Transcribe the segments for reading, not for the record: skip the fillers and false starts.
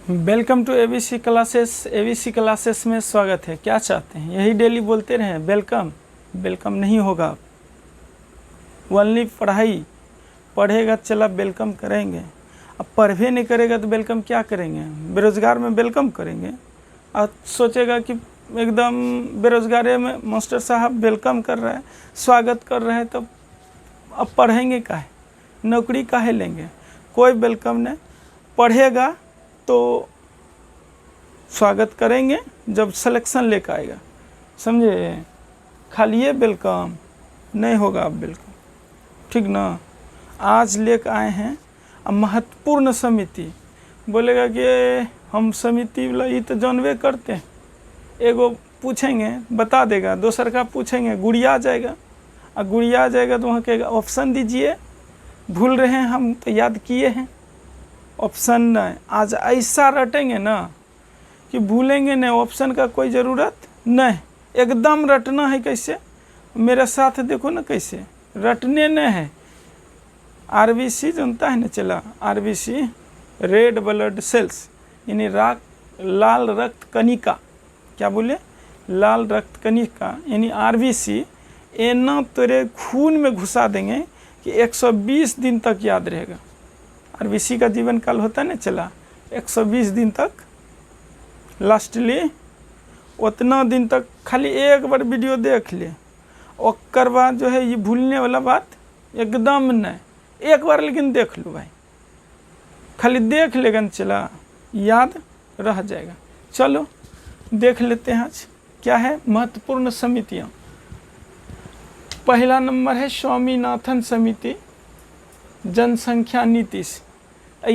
Welcome to ABC classes. ABC classes में स्वागत है। क्या चाहते हैं? यही डेली बोलते रहें वेलकम। वेलकम नहीं होगा। ओनली पढ़ाई पढ़ेगा चला वेलकम करेंगे। अब पढ़े नहीं करेगा तो वेलकम क्या करेंगे? बेरोज़गार में वेलकम करेंगे। और सोचेगा कि एकदम बेरोज़गारी में मास्टर साहब वेलकम कर रहे हैं, स्वागत कर रहे हैं, तो अब पढ़ेंगे काहे? नौकरी काहे लेंगे? कोई वेलकम नहीं। पढ़ेगा तो स्वागत करेंगे जब सिलेक्शन लेकर आएगा, समझे? खाली ये वेलकम नहीं होगा। अब वेलकम ठीक ना। आज लेकर आए हैं अब महत्वपूर्ण समिति। बोलेगा कि हम समिति वाला ये तो जानवे करते हैं। एगो पूछेंगे बता देगा, दोसर का पूछेंगे गुड़िया जाएगा। और गुड़िया जाएगा तो वहाँ कहेगा ऑप्शन दीजिए। भूल रहे हैं हम तो याद किए हैं। ऑप्शन नहीं। आज ऐसा रटेंगे ना कि भूलेंगे नहीं। ऑप्शन का कोई ज़रूरत नहीं, एकदम रटना है। कैसे? मेरे साथ देखो ना कैसे रटने नहीं है। आरबीसी जानता है ना? चला आरबीसी रेड ब्लड सेल्स यानी लाल रक्त कणिका। क्या बोले? लाल रक्त कणिका यानी आरबीसी एना तेरे खून में घुसा देंगे कि 120 दिन तक याद रहेगा। आरबीसी का जीवन काल होता है ना, चला 120 दिन तक। लास्टली उतना दिन तक खाली एक बार वीडियो देख ले, और बाद जो है ये भूलने वाला बात एकदम नहीं। एक बार लेकिन देख लो भाई, खाली देख लेगा चला याद रह जाएगा। चलो देख लेते हैं आज क्या है महत्वपूर्ण समितियाँ। पहला नंबर है स्वामीनाथन समिति जनसंख्या नीति से।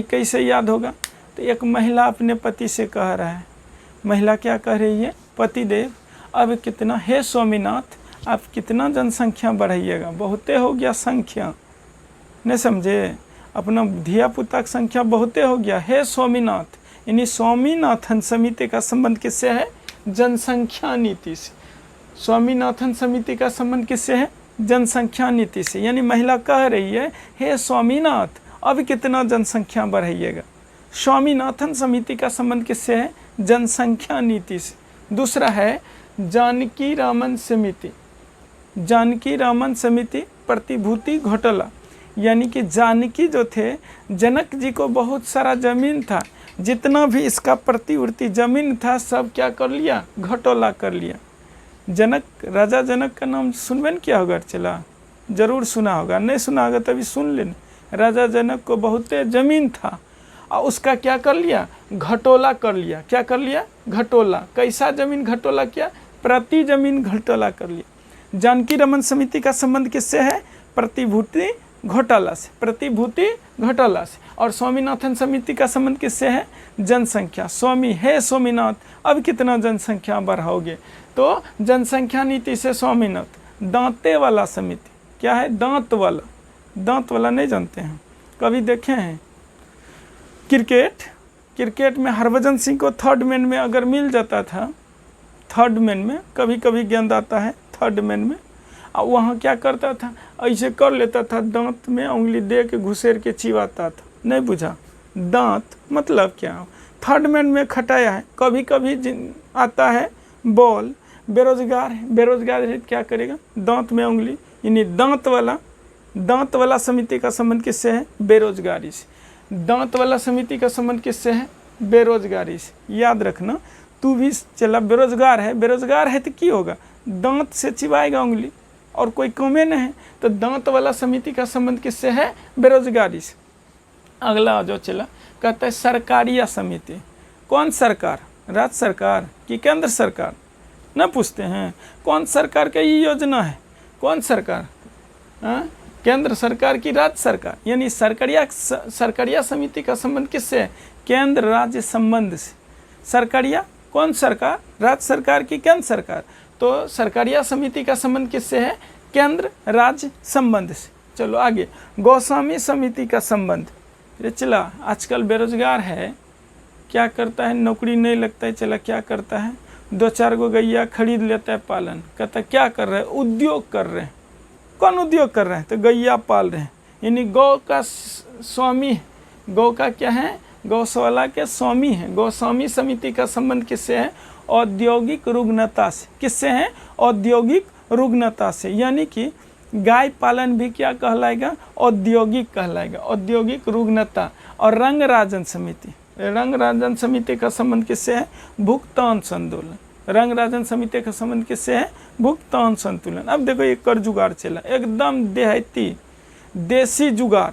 कैसे याद होगा? तो एक महिला अपने पति से कह रहा है। महिला क्या कह रही है? पतिदेव अब कितना, हे स्वामीनाथ आप कितना जनसंख्या बढ़ाइएगा, बहुते हो गया संख्या। नहीं समझे? अपना धिया पुता की संख्या बहुते हो गया। हे स्वामीनाथ यानी स्वामीनाथन समिति का संबंध किससे है? जनसंख्या नीति से। स्वामीनाथन समिति का संबंध किससे है? जनसंख्या नीति से। यानी महिला कह रही है हे स्वामीनाथ अब कितना जनसंख्या बढ़ाइएगा। स्वामीनाथन समिति का संबंध किससे है? जनसंख्या नीति से। दूसरा है जानकी रामन समिति। जानकी रामन समिति प्रतिभूति घोटाला यानी कि जानकी जो थे, जनक जी को बहुत सारा जमीन था, जितना भी इसका प्रतिवर्ती जमीन था सब क्या कर लिया? घोटाला कर लिया। जनक, राजा जनक का नाम सुनबे न किया होगा? चला जरूर सुना होगा। नहीं सुना होगा तभी सुन लेना। राजा जनक को बहुत जमीन था और उसका क्या कर लिया? घटोला कर लिया। क्या कर लिया? घटोला। कैसा जमीन घटोला किया? प्रति जमीन घटोला कर लिया। जानकी रमन समिति का संबंध किससे है? प्रतिभूति घोटाला से। प्रतिभूति घोटाला से। और स्वामीनाथन समिति का संबंध किससे है? जनसंख्या। स्वामी हे स्वामीनाथ अब कितना जनसंख्या बढ़ाओगे? तो जनसंख्या नीति से स्वामीनाथ। दांते वाला समिति क्या है? दांत वाला। दांत वाला नहीं जानते हैं? कभी देखे हैं क्रिकेट में हरभजन सिंह को थर्ड मैन में अगर मिल जाता था, थर्ड मैन में कभी कभी गेंद आता है थर्ड मैन में, और वहाँ क्या करता था? ऐसे कर लेता था, दांत में उंगली दे के घुसेर के चिबाता था। नहीं बुझा? दांत मतलब क्या? थर्ड मैन में खटाया है। कभी कभी आता है बॉल, बेरोजगार है, बेरोजगार है क्या करेगा? दांत में उंगली यानी दांत वाला समिति का संबंध किससे है? बेरोजगारी से। दांत वाला समिति का संबंध किससे है? बेरोजगारी से। याद रखना, तू भी चला बेरोजगार है तो क्या होगा? दांत से चिबाएगा उंगली और कोई कमे नहीं है। तो दांत वाला समिति का संबंध किससे है? बेरोजगारी से। अगला जो चला कहता है सरकारिया समिति। कौन सरकार? राज्य सरकार कि केंद्र सरकार? न पूछते हैं कौन सरकार का ये योजना है? कौन सरकार? केंद्र सरकार की राज्य सरकार? यानी सरकारिया समिति का संबंध किससे है? केंद्र राज्य संबंध से। सरकारिया कौन सरकार? राज्य सरकार की केंद्र सरकार? तो सरकारिया समिति का संबंध किससे है? केंद्र राज्य संबंध से। चलो आगे, गोस्वामी समिति का संबंध। चला आजकल बेरोजगार है, क्या करता है? नौकरी नहीं लगता है, चला क्या करता है? 2-4 गो गैया खरीद लेता है पालन। कहता क्या कर रहे हैं? उद्योग कर रहे हैं। कौन उद्योग कर रहे हैं? तो गैया पाल रहे हैं। यानी गौ का स्वामी, गौ का क्या है? गौशाला के स्वामी हैं। गोस्वामी समिति का संबंध किससे है? औद्योगिक रुग्णता से। किससे है? औद्योगिक रुग्णता से। यानी कि गाय पालन भी क्या कहलाएगा? औद्योगिक कहलाएगा, औद्योगिक रुग्णता। और रंगराजन समिति, रंगराजन समिति का संबंध किससे है? भुगतान संतुलन। रंगराजन समिति का संबंध किससे है? भुगतान संतुलन। अब देखो ये कर जुगाड़ चला, एकदम देहाती देसी जुगाड़।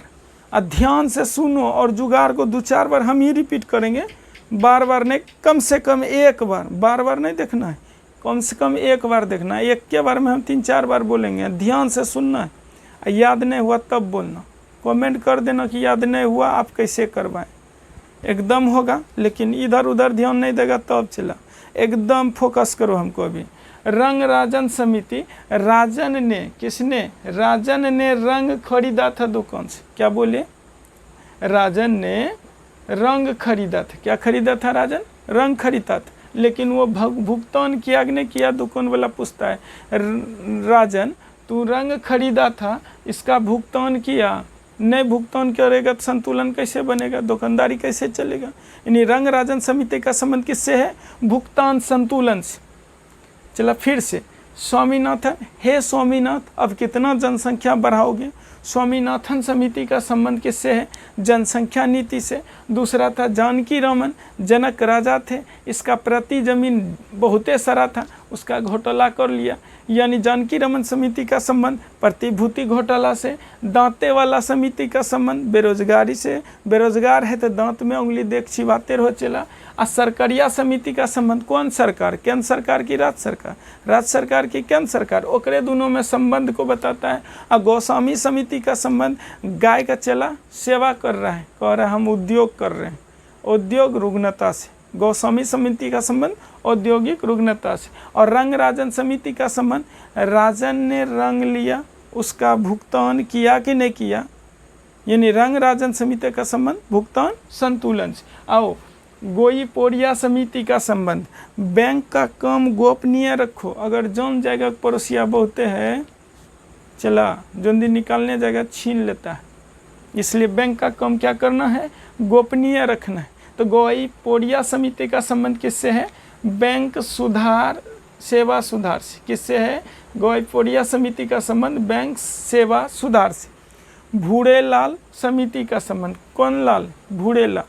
ध्यान से सुनो और जुगाड़ को 2-4 बार हम ही रिपीट करेंगे, बार बार नहीं, कम से कम एक बार, बार बार नहीं देखना है, कम से कम एक बार देखना है। एक के बारे में हम 3-4 बार बोलेंगे, ध्यान से सुनना है। याद नहीं हुआ तब बोलना, कमेंट कर देना कि याद नहीं हुआ, आप कैसे करवाएं। एकदम होगा, लेकिन इधर उधर ध्यान नहीं देगा तब चला। एकदम फोकस करो हमको अभी। रंगराजन समिति, राजन ने, किसने? राजन ने रंग खरीदा था दुकान से। क्या बोले? राजन ने रंग खरीदा था। क्या खरीदा था? राजन रंग खरीदा था, लेकिन वो भुगतान किया कि नहीं किया? दुकान वाला पूछता है, राजन तू रंग खरीदा था, इसका भुगतान किया नहीं? भुगतान करेगा तो संतुलन कैसे बनेगा? दुकानदारी कैसे चलेगा? यानी रंगराजन समिति का संबंध किससे है? भुगतान संतुलन से। चला फिर से, स्वामीनाथन, हे स्वामीनाथ अब कितना जनसंख्या बढ़ाओगे? स्वामीनाथन समिति का संबंध किससे है? जनसंख्या नीति से। दूसरा था जानकी रामन, जनक राजा थे, इसका प्रति जमीन बहुते सारा था, उसका घोटाला कर लिया। यानी जानकी रामन समिति का संबंध प्रतिभूति घोटाला से। दांते वाला समिति का संबंध बेरोजगारी से, बेरोजगार है तो दांत में उंगली देख छिपाते रहो चला। और सरकारिया समिति का संबंध कौन सरकार? केंद्र सरकार की राज्य सरकार? राज्य सरकार की केंद्र सरकार, ओकरे दोनों में संबंध को बताता है। और गोस्वामी समिति का संबंध गाय का चला सेवा कर रहा है, कह रहा है हम उद्योग कर रहे हैं, उद्योग रुग्णता से। गोस्वामी समिति का संबंध औद्योगिक रुग्णता से। और रंगराजन समिति का संबंध, राजन ने रंग लिया, उसका भुगतान किया कि नहीं किया? यानी रंगराजन समिति का संबंध भुगतान संतुलन से। आओ गोईपोड़िया समिति का संबंध, बैंक का काम गोपनीय रखो। अगर जौन जाएगा पड़ोसिया बहुते है, चला जोन दिन निकालने जाएगा छीन लेता है, इसलिए बैंक का काम क्या करना है? गोपनीय रखना है। तो गोईपोड़िया समिति का संबंध किससे है? बैंक सुधार सेवा सुधार से। किससे है? गोईपोड़िया समिति का संबंध बैंक सेवा सुधार से। भूरे लाल समिति का संबंध, कौन लाल? भूरे लाल।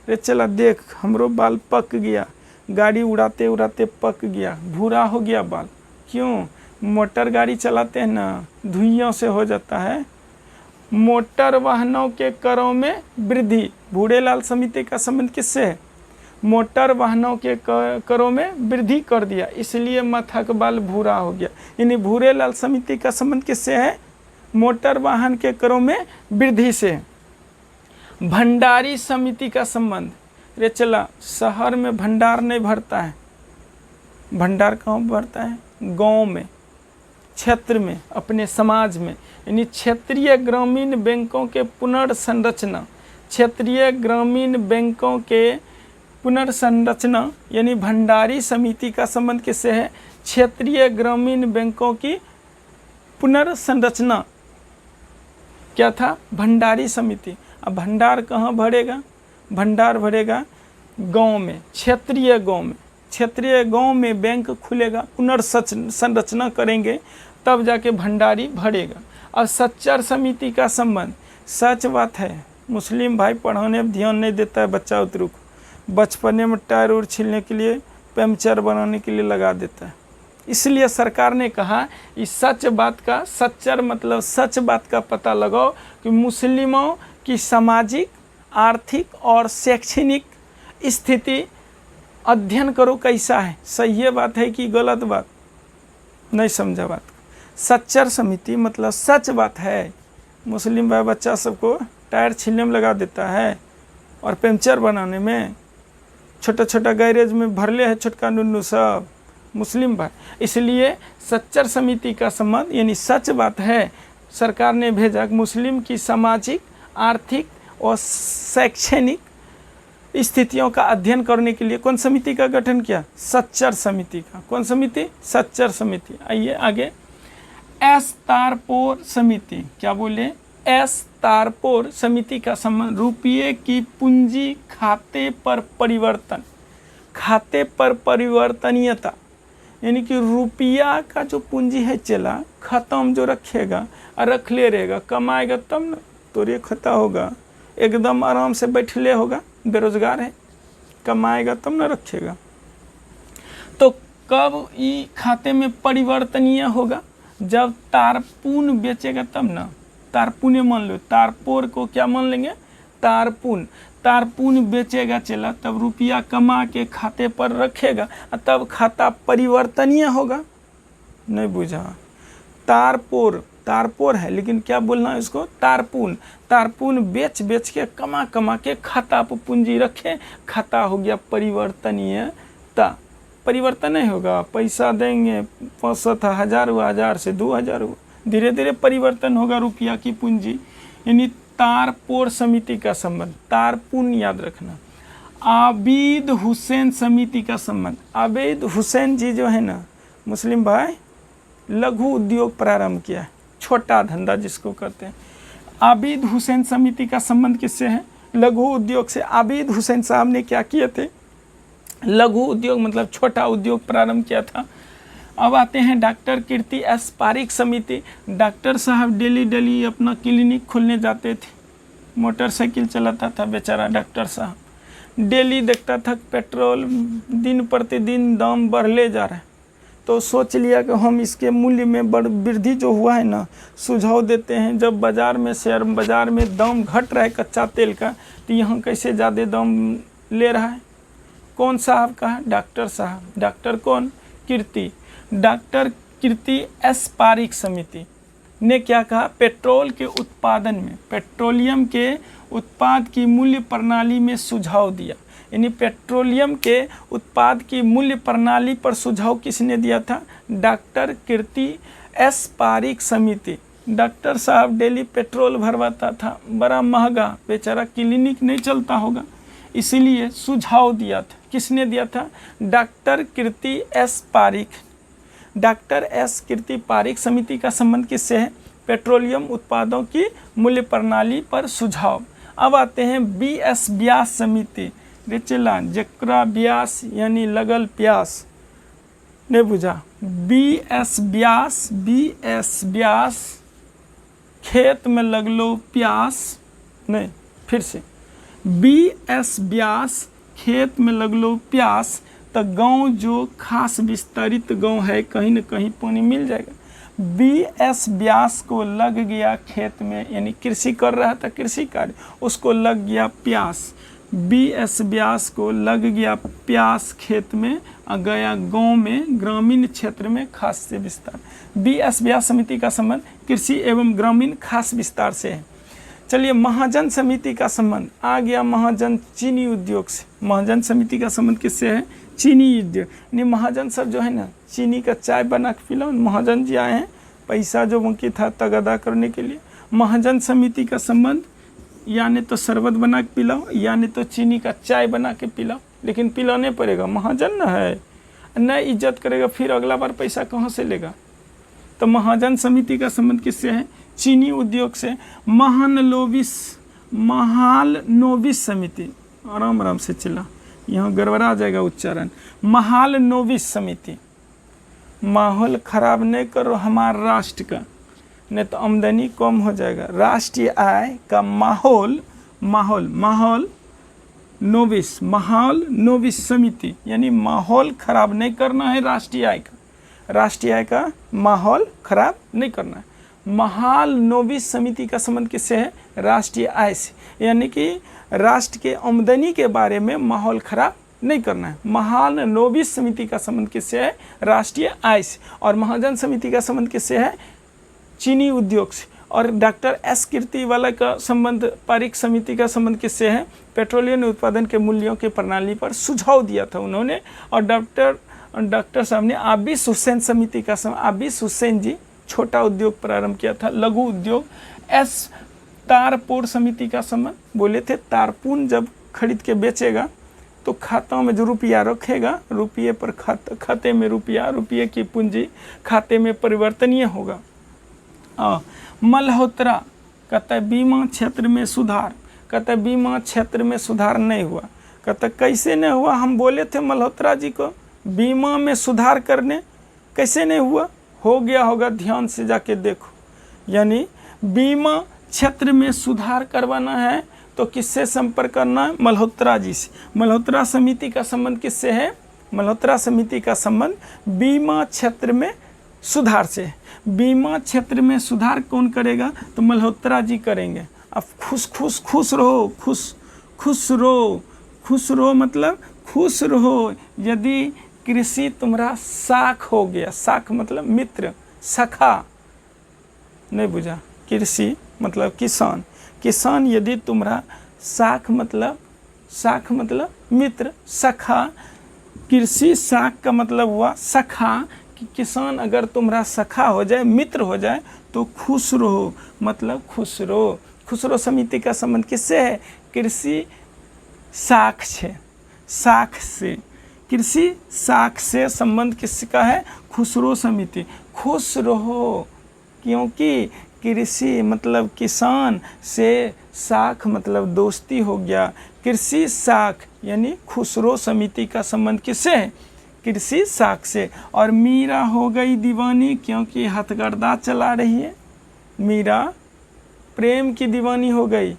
रे चला देख हमरो बाल पक गया, गाड़ी उड़ाते उड़ाते पक गया, भूरा हो गया बाल। क्यों? मोटर गाड़ी चलाते हैं ना, धुइयों से हो जाता है। मोटर वाहनों के करों में वृद्धि, भूरे लाल समिति का संबंध किससे है? मोटर वाहनों के करों में वृद्धि कर दिया, इसलिए माथा का बाल भूरा हो गया। यानी भूरे लाल समिति का संबंध किससे है? मोटर वाहन के करों में वृद्धि से। भंडारी समिति का संबंध, रे चला शहर में भंडार नहीं भरता है, भंडार कहाँ भरता है? गांव में, क्षेत्र में, अपने समाज में। यानी क्षेत्रीय ग्रामीण बैंकों के पुनर्संरचना, क्षेत्रीय ग्रामीण बैंकों के पुनर्संरचना। यानी भंडारी समिति का संबंध किससे है? क्षेत्रीय ग्रामीण बैंकों की पुनर्संरचना। क्या था? भंडारी समिति। अब भंडार कहाँ भरेगा? भंडार भरेगा गांव में, क्षेत्रीय गांव में। क्षेत्रीय गांव में बैंक खुलेगा, पुनर्संरचना करेंगे, तब जाके भंडारी भरेगा। और सच्चर समिति का संबंध, सच बात है मुस्लिम भाई पढ़ाने में ध्यान नहीं देता है बच्चा उतरू को, बचपने में टायर उड़ छीलने के लिए, पंचर बनाने के लिए लगा देता है। इसलिए सरकार ने कहा इस सच बात का, सच्चर मतलब सच बात का पता लगाओ कि मुस्लिमों की सामाजिक, आर्थिक और शैक्षणिक स्थिति अध्ययन करो कैसा है, सही बात है कि गलत बात? नहीं समझा बात। सच्चर समिति मतलब सच बात है। मुस्लिम भाई बच्चा सबको टायर छीलने में लगा देता है और पंचर बनाने में, छोटा छोटा गैरेज में भरले है छोटका नुन्नू सब मुस्लिम भाई। इसलिए सच्चर समिति का संबंध यानी सच बात है। सरकार ने भेजा मुस्लिम की सामाजिक, आर्थिक और शैक्षणिक स्थितियों का अध्ययन करने के लिए कौन समिति का गठन किया? सच्चर समिति का। कौन समिति? सच्चर समिति। आइए आगे। एस्तारपोर समिति, क्या बोले? एस तारपोर समिति का संबंध रुपये की पूंजी खाते पर परिवर्तन, खाते पर परिवर्तनीयता, यानी कि रुपया का जो पूंजी है चला खत्म जो रखेगा और रख ले रहेगा, कमाएगा तब न तो ये खता होगा, एकदम आराम से बैठले होगा, बेरोजगार है, कमाएगा तब न रखेगा। तो कब ये खाते में परिवर्तनीय होगा? जब तारपून बेचेगा तब ना। तारपून मान लो, तारपोर को क्या मान लेंगे? तारपून। तारपून बेचेगा चला तब रुपया कमा के खाते पर रखेगा और तब खाता परिवर्तनीय होगा। नहीं बुझा? तारपोर, तारपोर है लेकिन क्या बोलना है इसको? तारपून। तारपून बेच बेच के कमा कमा के खाता पर पूंजी रखे, खाता हो गया परिवर्तनीयता। परिवर्तन नहीं होगा, पैसा देंगे 500 1000 हुआ, 1000 से 2000 हुआ, धीरे धीरे परिवर्तन होगा रुपया की पूंजी। यानी तारपोर समिति का संबंध, तारपून याद रखना। आबिद हुसैन समिति का संबंध, आबिद हुसैन जी जो है ना मुस्लिम भाई, लघु उद्योग प्रारंभ किया है, छोटा धंधा जिसको कहते हैं। आबिद हुसैन समिति का संबंध किससे है? लघु उद्योग से। आबिद हुसैन साहब ने क्या किए थे? लघु उद्योग मतलब छोटा उद्योग प्रारंभ किया था। अब आते हैं डॉक्टर कीर्ति एस पारिक समिति। डॉक्टर साहब डेली डेली अपना क्लिनिक खोलने जाते थे, मोटरसाइकिल चलाता था बेचारा डॉक्टर साहब। डेली देखता था पेट्रोल दिन प्रतिदिन दाम बढ़ले जा रहा है, तो सोच लिया कि हम इसके मूल्य में बड़ वृद्धि जो हुआ है ना, सुझाव देते हैं। जब बाज़ार में, शेयर बाज़ार में दाम घट रहा है कच्चा तेल का, तो यहाँ कैसे ज़्यादा दाम ले रहा है? कौन साहब का है? डॉक्टर साहब। डॉक्टर कौन? कीर्ति। डॉक्टर कीर्ति एस पारिक समिति ने क्या कहा? पेट्रोल के उत्पादन में, पेट्रोलियम के उत्पाद की मूल्य प्रणाली में सुझाव दिया। यानी पेट्रोलियम के उत्पाद की मूल्य प्रणाली पर सुझाव किसने दिया था? डॉक्टर कीर्ति एस पारिक समिति। डॉक्टर साहब डेली पेट्रोल भरवाता था, बड़ा महंगा, बेचारा क्लिनिक नहीं चलता होगा, इसीलिए सुझाव दिया था। किसने दिया था? डॉक्टर कीर्ति एस पारिक। डॉक्टर एस कीर्ति पारिक समिति का संबंध किससे है? पेट्रोलियम उत्पादों की मूल्य प्रणाली पर सुझाव। अब आते हैं बी एस व्यास समिति। चला जकरा व्यास यानी लगल प्यास, नहीं बुझा? बी एस व्यास, बी एस व्यास खेत में लगलो प्यास, नहीं फिर से, बी एस व्यास खेत में लगलो प्यास, तो गांव जो खास विस्तारित गांव है कहीं न कहीं पानी मिल जाएगा। बी एस व्यास को लग गया खेत में, यानी कृषि कर रहा था, कृषि कार्य, उसको लग गया प्यास। बी एस व्यास को लग गया प्यास खेत में, गया गांव में, ग्रामीण क्षेत्र में खास से विस्तार। बी एस व्यास समिति का संबंध कृषि एवं ग्रामीण खास विस्तार से है। चलिए महाजन समिति का संबंध आ गया, महाजन चीनी उद्योग से। महाजन समिति का संबंध किससे है? चीनी उद्योग। यानी महाजन सब जो है ना, चीनी का चाय बना के पिलाओ। महाजन जी आए हैं पैसा जो बाकी था तगादा करने के लिए। महाजन समिति का संबंध या नहीं तो शरबत बना के पिलाओ या नहीं तो चीनी का चाय बना के पिलाओ, लेकिन पिलाने पड़ेगा, महाजन न है, न इज्जत करेगा फिर अगला बार पैसा कहाँ से लेगा? तो महाजन समिति का संबंध किससे है? चीनी उद्योग से। महालनोबिस समिति, आराम आराम से चला, यहाँ गड़बड़ा जाएगा उच्चारण। महालनोबिस समिति, माहौल खराब नहीं करो हमारे राष्ट्र का, नहीं तो आमदनी कम हो जाएगा। राष्ट्रीय आय का माहौल, माहौल नोबिस, माहौल नोबिस समिति, यानी माहौल खराब नहीं करना है राष्ट्रीय आय का, राष्ट्रीय आय का माहौल खराब नहीं करना है। महालनोबिस समिति का संबंध किससे है? राष्ट्रीय आय से, यानी कि राष्ट्र के आमदनी के बारे में माहौल खराब नहीं करना है। महालनोबिस समिति का संबंध किससे है? राष्ट्रीय आय से। और महाजन समिति का संबंध किससे है? चीनी उद्योग से। और डॉक्टर एस कीर्ति वाला का संबंध, पारिक समिति का संबंध किससे है? पेट्रोलियम उत्पादन के मूल्यों की प्रणाली पर सुझाव दिया था उन्होंने। और डॉक्टर साहब ने आबिस हुसैन समिति का संबंध, आबिस हुसैन जी छोटा उद्योग प्रारंभ किया था, लघु उद्योग। एस तारपोर समिति का संबंध, बोले थे तारपून जब खरीद के बेचेगा तो खातों में जो रुपया रखेगा, रुपये पर खाते में रुपया, रुपये की पूंजी खाते में परिवर्तनीय होगा। मल्होत्रा कहता है बीमा क्षेत्र में सुधार, कहता है बीमा क्षेत्र में सुधार नहीं हुआ। कहता है कैसे नहीं हुआ, हम बोले थे मल्होत्रा जी को बीमा में सुधार करने, कैसे नहीं हुआ, हो गया होगा, ध्यान से जाके देखो। यानी बीमा क्षेत्र में सुधार करवाना है तो किससे संपर्क करना है, मल्होत्रा जी से। मल्होत्रा समिति का संबंध किससे है, मल्होत्रा समिति का संबंध बीमा क्षेत्र में सुधार से। बीमा क्षेत्र में सुधार कौन करेगा, तो मल्होत्रा जी करेंगे। अब खुश रहो, खुश रहो मतलब खुश रहो यदि कृषि तुम्हारा साख हो गया। साख मतलब मित्र, सखा नहीं बुझा, कृषि मतलब किसान। किसान यदि तुम्हारा साख मतलब मित्र, सखा। कृषि साख का मतलब हुआ सखा, कि किसान अगर तुम्हारा सखा हो जाए, मित्र हो जाए तो खुश रहो, मतलब खुश रहो। खुश रहो समिति का संबंध किससे है, कृषि साख से। कृषि साख से संबंध किसका है, खुश रहो समिति। खुश रहो क्योंकि कृषि मतलब किसान से साख मतलब दोस्ती हो गया। कृषि साख यानी खुश रहो समिति का संबंध किससे है, कृषि साख से। और मीरा हो गई दीवानी क्योंकि हथकरघा चला रही है। मीरा प्रेम की दीवानी हो गई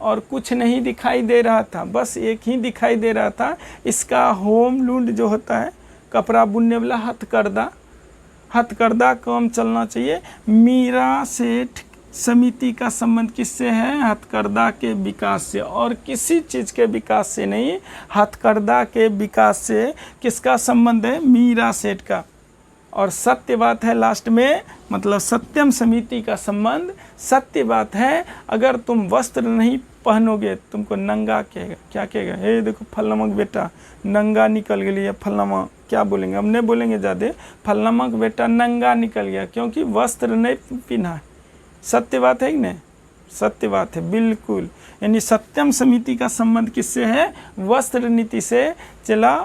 और कुछ नहीं दिखाई दे रहा था, बस एक ही दिखाई दे रहा था, इसका होम लूम जो होता है कपड़ा बुनने वाला हथकरघा काम चलना चाहिए। मीरा सेठ समिति का संबंध किससे है, हथकरघा के विकास से, और किसी चीज़ के विकास से नहीं, हथकरघा के विकास से किसका संबंध है, मीरा सेठ का। और सत्य बात है लास्ट में, मतलब सत्यम समिति का संबंध सत्य बात है। अगर तुम वस्त्र नहीं पहनोगे तुमको नंगा कहेगा। क्या कहेगा, हे देखो फलनामा का बेटा नंगा निकल गया, फलनामा क्या बोलेंगे, हम नहीं बोलेंगे ज़्यादा, फलनामा का बेटा नंगा निकल गया क्योंकि वस्त्र नहीं पहना। सत्य बात है कि नहीं, सत्य बात है बिल्कुल। यानी सत्यम समिति का संबंध किससे है, वस्त्र नीति से चला।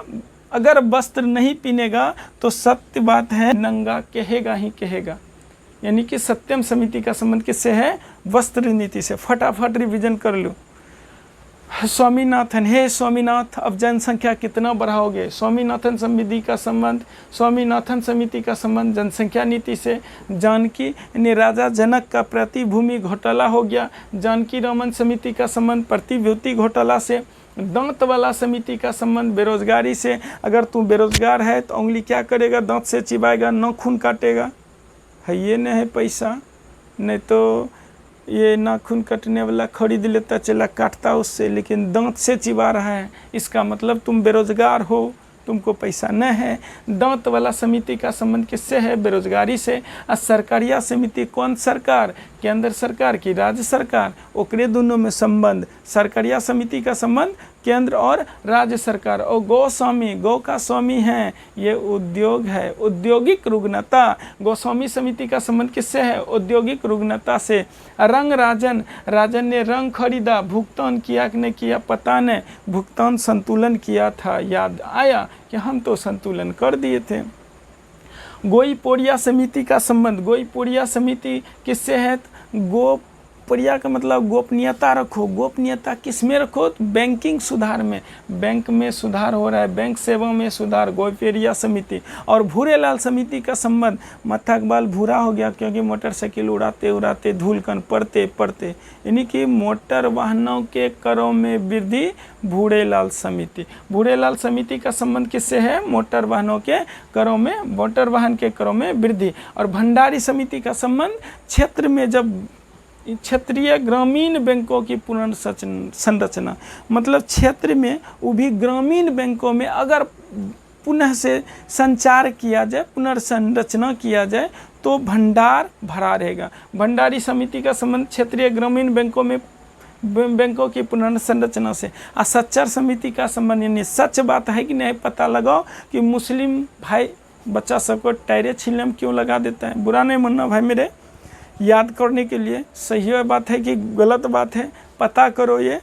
अगर वस्त्र नहीं पहनेगा तो सत्य बात है नंगा कहेगा ही कहेगा। यानी कि सत्यम समिति का संबंध किससे है, वस्त्र नीति से। फटाफट रिवीजन कर लो। स्वामीनाथन, हे स्वामीनाथ अब जनसंख्या कितना बढ़ाओगे। स्वामीनाथन समिति का संबंध, स्वामीनाथन समिति का संबंध जनसंख्या नीति से। जानकी यानी राजा जनक का प्रतिभूमि घोटाला हो गया। जानकी रामन समिति का संबंध प्रतिभूति घोटाला से। दांत वाला समिति का संबंध बेरोजगारी से। अगर तू बेरोजगार है तो उंगली क्या करेगा, दांत से चिबाएगा, नाखून काटेगा। है ये नहीं है पैसा, नहीं तो ये नाखून कटने वाला खरीद लेता, चला काटता उससे, लेकिन दांत से चिबा रहा है, इसका मतलब तुम बेरोजगार हो, तुमको पैसा न है। दांत वाला समिति का संबंध किससे है, बेरोजगारी से। और सरकारिया समिति कौन सरकार, केंद्र सरकार की राज्य सरकार, ओकरे दोनों में संबंध। सरकारिया समिति का संबंध केंद्र और राज्य सरकार। और गोस्वामी, गौ का स्वामी है, ये उद्योग है, औद्योगिक रुग्णता। गोस्वामी समिति का संबंध किससे है, औद्योगिक रुग्णता से। रंग राजन, राजन ने रंग खरीदा, भुगतान किया कि नहीं किया पता नहीं, भुगतान संतुलन किया था, याद आया कि हम तो संतुलन कर दिए थे। गोईपोड़िया समिति का संबंध, गोईपोड़िया समिति किससे है, गोपड़िया का मतलब गोपनीयता रखो। गोपनीयता किस में रखो, बैंकिंग सुधार में, बैंक में सुधार हो रहा है, बैंक सेवा में सुधार, गोईपोड़िया समिति। और भूरेलाल समिति का संबंध, मत्था का बाल भूरा हो गया क्योंकि मोटरसाइकिल उड़ाते उड़ाते धूलकण पड़ते, यानी कि मोटर वाहनों के करों में वृद्धि, भूरेलाल समिति। भूरेलाल समिति का संबंध किससे है, मोटर वाहनों के करों में, मोटर वाहन के करों में वृद्धि। और भंडारी समिति का संबंध क्षेत्र में, जब क्षेत्रीय ग्रामीण बैंकों की पुनर्संरचना, मतलब क्षेत्र में वो भी ग्रामीण बैंकों में अगर पुनः से संचार किया जाए, पुनर्संरचना किया जाए तो भंडार भरा रहेगा। भंडारी समिति का संबंध क्षेत्रीय ग्रामीण बैंकों में, बैंकों की पुनर्संरचना से। और सच्चर समिति का संबंध, यानी सच बात है कि नहीं पता लगाओ कि मुस्लिम भाई बच्चा सबको टायरे छीलने में क्यों लगा देता है। बुरा नहीं मानना भाई मेरे, याद करने के लिए, सही बात है कि गलत बात है पता करो ये,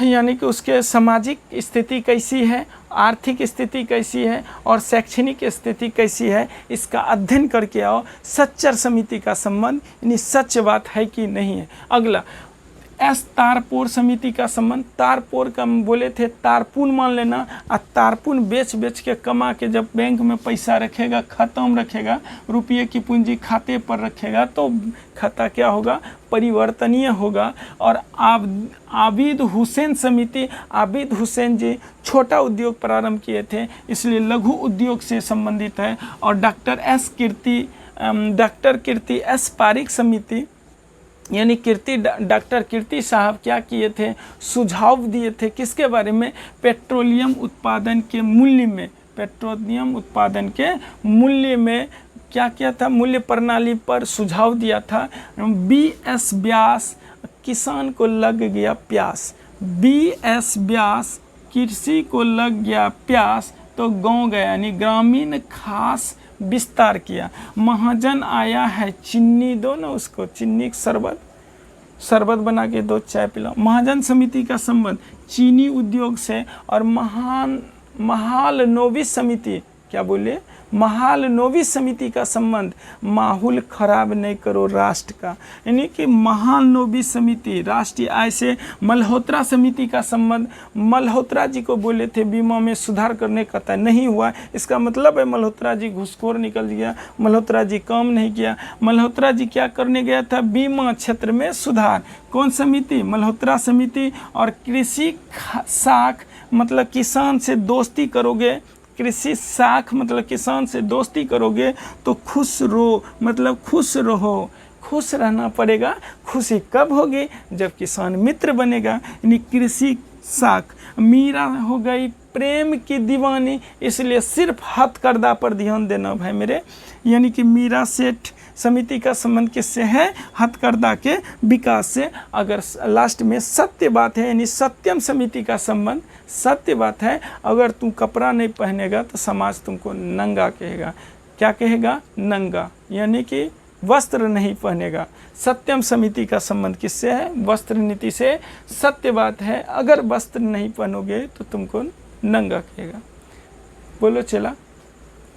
यानी कि उसके सामाजिक स्थिति कैसी है आर्थिक स्थिति कैसी है और शैक्षणिक स्थिति कैसी है, इसका अध्ययन करके आओ। सच्चर समिति का संबंध यानी सच बात है कि नहीं है। अगला एस तारपोर समिति का संबंध, तारपोर का बोले थे तारपुन मान लेना, और तारपुन बेच बेच के कमा के जब बैंक में पैसा रखेगा, ख़त्म रखेगा, रुपये की पूंजी खाते पर रखेगा तो खाता क्या होगा, परिवर्तनीय होगा। और आबिद हुसैन समिति, आबिद हुसैन जी छोटा उद्योग प्रारंभ किए थे इसलिए लघु उद्योग से संबंधित है। और डॉक्टर कीर्ति एस पारिक समिति यानी डॉक्टर कीर्ति साहब क्या किए थे, सुझाव दिए थे किसके बारे में, पेट्रोलियम उत्पादन के मूल्य में, पेट्रोलियम उत्पादन के मूल्य में क्या किया था, मूल्य प्रणाली पर सुझाव दिया था। BS व्यास, किसान को लग गया प्यास, BS व्यास कृषि को लग गया प्यास तो गाँव गया यानी ग्रामीण खास विस्तार किया। महाजन आया है चीनी दो ना उसको, चीनी शरबत बना के दो, चाय पिलाओ। महाजन समिति का संबंध चीनी उद्योग से। और महालनोबिस समिति, क्या बोले, महालनोबिस समिति का संबंध माहौल खराब नहीं करो राष्ट्र का, यानी कि महालनोबिस समिति राष्ट्रीय आय से। मल्होत्रा समिति का संबंध मल्होत्रा जी को बोले थे बीमा में सुधार करने का था, नहीं हुआ, इसका मतलब है मल्होत्रा जी घूसखोर निकल गया, मल्होत्रा जी काम नहीं किया। मल्होत्रा जी क्या करने गया था, बीमा क्षेत्र में सुधार। कौन समिति, मल्होत्रा समिति। और कृषि साख मतलब किसान से दोस्ती करोगे, कृषि साख मतलब किसान से दोस्ती करोगे तो खुश रहो, मतलब खुश रहो, खुश रहना पड़ेगा। खुशी कब होगी, जब किसान मित्र बनेगा, यानी कृषि साख। मीरा हो गई प्रेम की दीवानी, इसलिए सिर्फ हथकरघा पर ध्यान देना भाई मेरे, यानी कि मीरा सेठ समिति का संबंध किससे है, हथकरघा के विकास से। अगर लास्ट में सत्य बात है यानी सत्यम समिति का संबंध सत्य बात है, अगर तू कपड़ा नहीं पहनेगा तो समाज तुमको नंगा कहेगा। क्या कहेगा, नंगा, यानी कि वस्त्र नहीं पहनेगा। सत्यम समिति का संबंध किससे है, वस्त्र नीति से। सत्य बात है अगर वस्त्र नहीं पहनोगे तो तुमको नंगा कहेगा। बोलो चला,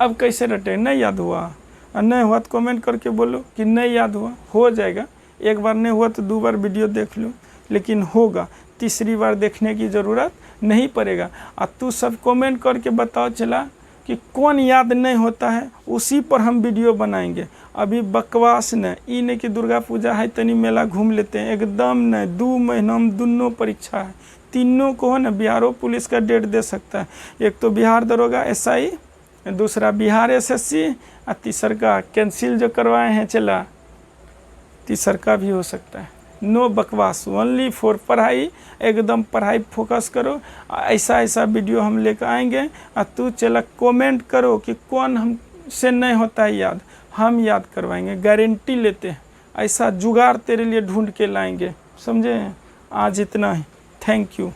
अब कैसे रटे, नहीं याद हुआ, और नहीं हुआ तो कमेंट करके बोलो कि नहीं याद हुआ, हो जाएगा। एक बार नहीं हुआ तो 2 बार वीडियो देख लो, लेकिन होगा, तीसरी बार देखने की ज़रूरत नहीं पड़ेगा। और तू सब कमेंट करके बताओ चला कि कौन याद नहीं होता है, उसी पर हम वीडियो बनाएंगे। अभी बकवास न, ई नहीं कि दुर्गा पूजा है तनी मेला घूम लेते हैं, एकदम नहीं। 2 महीना में दोनों परीक्षा है, तीनों को है ना बिहारो पुलिस का डेट दे सकता है। एक तो बिहार दरोगा SI, दूसरा बिहार SSC, और तीसरा का कैंसिल जो करवाए हैं चला, तीसरा का भी हो सकता है। नो बकवास, ओनली फॉर पढ़ाई, एकदम पढ़ाई फोकस करो। ऐसा ऐसा वीडियो हम लेकर आएंगे, और तू चला कमेंट करो कि कौन हमसे नहीं होता है याद, हम याद करवाएंगे, गारंटी लेते हैं। ऐसा जुगाड़ तेरे लिए ढूंढ के लाएंगे, समझे। आज इतना ही, थैंक यू।